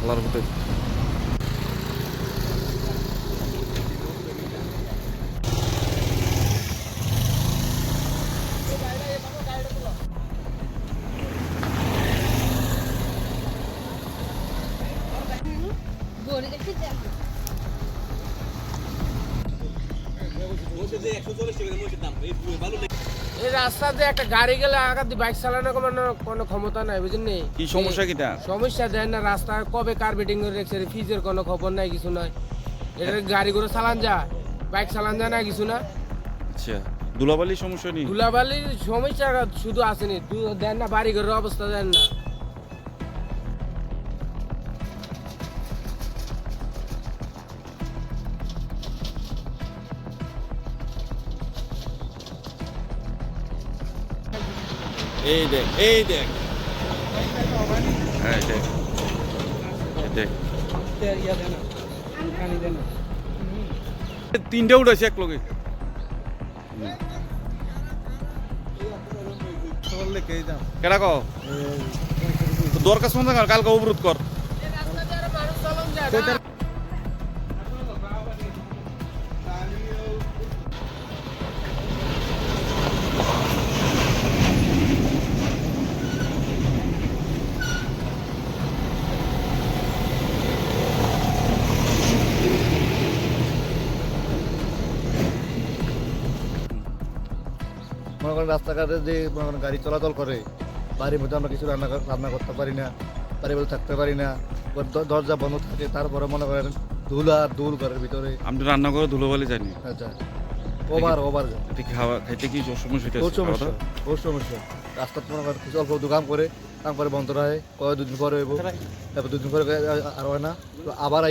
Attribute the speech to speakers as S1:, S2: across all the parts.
S1: আল্লাহর হতে
S2: এই রাস্তাতে একটা গাড়ি গেলে আগাতে বাইক চালানো কোনো ক্ষমতা নাই বুঝলি।
S1: কি সমস্যা কিটা?
S2: সমস্যা দেয় না, রাস্তা কবে কার্বেটিং করে রেখেছে, ফিজের কোনো খবর নাই, কিছু নাই। এটা গাড়ি করে চালান যায়, বাইক চালান যায় না, কিছু না।
S1: আচ্ছা, ধুলাবালির সমস্যা নেই?
S2: ধুলাবালির সমস্যা শুধু আসেনি, দেন না, বাড়ি ঘরের অবস্থা দেন না।
S1: এই দেখ, এই দেখ, হ্যাঁ দেখ, দেখ, তিনটা উঠেছে এক লগে। কেডা কও দরকার শুনতে কালকে অবরোধ কর।
S3: মনে করেন রাস্তাঘাটে যে মনে করেন গাড়ি চলাচল করে, বাড়ির মধ্যে আমরা কিছু রান্না করতে পারি না, বাড়ির মধ্যে থাকতে পারি না, দরজা বন্ধ থাকে, তারপরে মনে করেন ধুলা দুল ঘরের ভিতরে।
S1: আমি রান্না করে ধুলোবালি জানি।
S3: আচ্ছা, ওভার
S1: খাওয়া খাইতে কি সমস্যা?
S3: বহু সমস্যা। রাস্তা মনে করেন কিছু অল্প কাম করে বন্ধ রাখে, কয় দুদিন পরে হইব, তারপর দুদিন পরে আর হয় না, তো আবার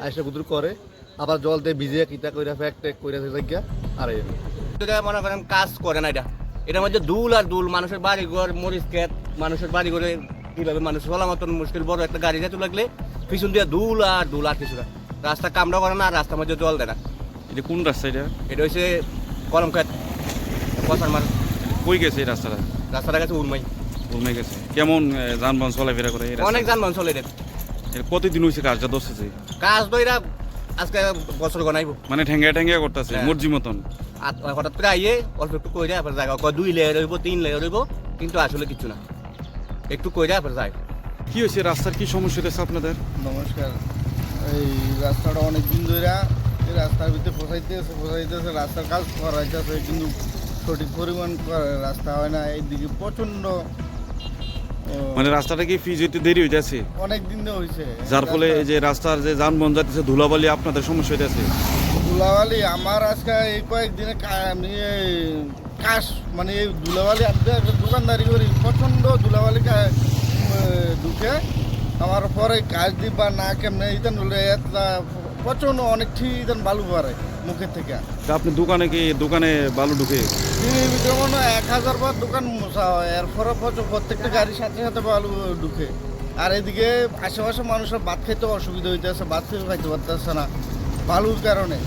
S3: আইসে গুদুর করে, আবার জল দিয়ে ভিজিয়ে কিতা করে ফ্যাক ট্যাক করে জায়গা আর
S4: মনে করেন কাজ করে না। এটার মধ্যে দুল আর দুল, মানুষের বাড়ি ঘর, মরিচ ক্ষেত, মানুষের বাড়ি ঘরে কিভাবে মানুষ চলা মতন মুশকিল। বড় একটা গাড়ি যেতে লাগলে পিছন দিয়ে দুল আর কিছু না। রাস্তা কামড়া করে না, আর রাস্তার মধ্যে জল দেয় না।
S1: এটা কোন রাস্তা?
S4: এটা হচ্ছে কলম ক্ষেত, পচার মার।
S1: কই গেছে এই রাস্তাটা?
S4: রাস্তাটা গেছে উর্মাই
S1: গেছে। কেমন যানবাহন চলাফেরা করে?
S4: অনেক যানবাহন চলে।
S1: কতদিন হয়েছে কাজটা ধরছে?
S4: কাজ তো এরা আজকে বছর গনাইব,
S1: মানে ঠেঙ্গা করতেছে মর্জি মতন।
S4: হঠাৎ করে আইয়ে অল্প একটু কই যায়, জায়গা 2 লেয়ার হইব, 3 লেয়ার হইব, কিন্তু আসলে কিছু না, একটু কই যায় যায়।
S1: কি হয়েছে? রাস্তার কি সমস্যা হয়েছে আপনাদের?
S3: নমস্কার। এই রাস্তাটা অনেক দিন ধরে এই রাস্তার ভিতরে পৌঁছাইতেছে, রাস্তার কাজ করাইতেছে, কিন্তু সঠিক পরিমাণ রাস্তা হয় না। এইদিকে প্রচন্ড
S1: মানে রাস্তাটা কি ফিজ হইতে দেরি হইতেছে
S3: অনেক দিন ধরে হয়েছে,
S1: যার ফলে এই যে রাস্তার যে যানবাহন যাচ্ছে ধুলাবালি আপনাদের সমস্যা হইতেছে।
S3: ধুলাবালি আমার আজকে এই কয়েকদিনে আমি কাজ মানে এই ধুলাবালি একটা দোকানদারি করি, প্রচন্ড ধুলাবালি ঢুকে আমার পরে কাজ দিবা না কেমনে ইতেন হলে প্রচন্ড অনেক ঠিক ইতেন বালু পরে মুখের থেকে।
S1: আপনি দোকানে বালু ঢুকে
S3: দিনের ভিতরে মনে হয় 1000 বার দোকান মোছা হয়, এরপরে প্রত্যেকটা গাড়ির সাথে সাথে বালু ঢুকে। আর এদিকে আশেপাশে মানুষের ভাত খেতে অসুবিধা হইতেছে, ভাত খেতে খাইতে পারতেছে না বালুর কারণে।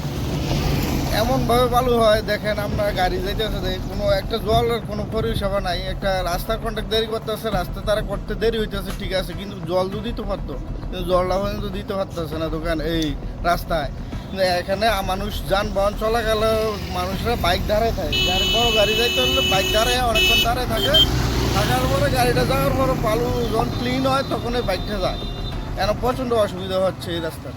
S3: এমনভাবে বালু হয়, দেখেন আমরা গাড়ি যাইতেছে, কোনো একটা জলের কোনো পরিষেবা নাই। একটা রাস্তার কন্ট্রাক্ট দেরি করতেছে, রাস্তা তারা করতে দেরি হইতেছে, ঠিক আছে, কিন্তু জল তো দিতে পারতো, কিন্তু জলটা পর্যন্ত দিতে পারতেছে না দোকান এই রাস্তায়। এখানে মানুষ যানবাহন চলা গেল, মানুষরা বাইক দাঁড়ায় থাকে, বড় গাড়ি যাইতে হলে বাইক দাঁড়ায় অনেকক্ষণ দাঁড়ায় থাকে, থাকার পরে গাড়িটা যাওয়ার পরে বালু যখন ক্লিন হয় তখন এই বাইকটা যায়। এখন প্রচণ্ড অসুবিধা হচ্ছে এই রাস্তায়।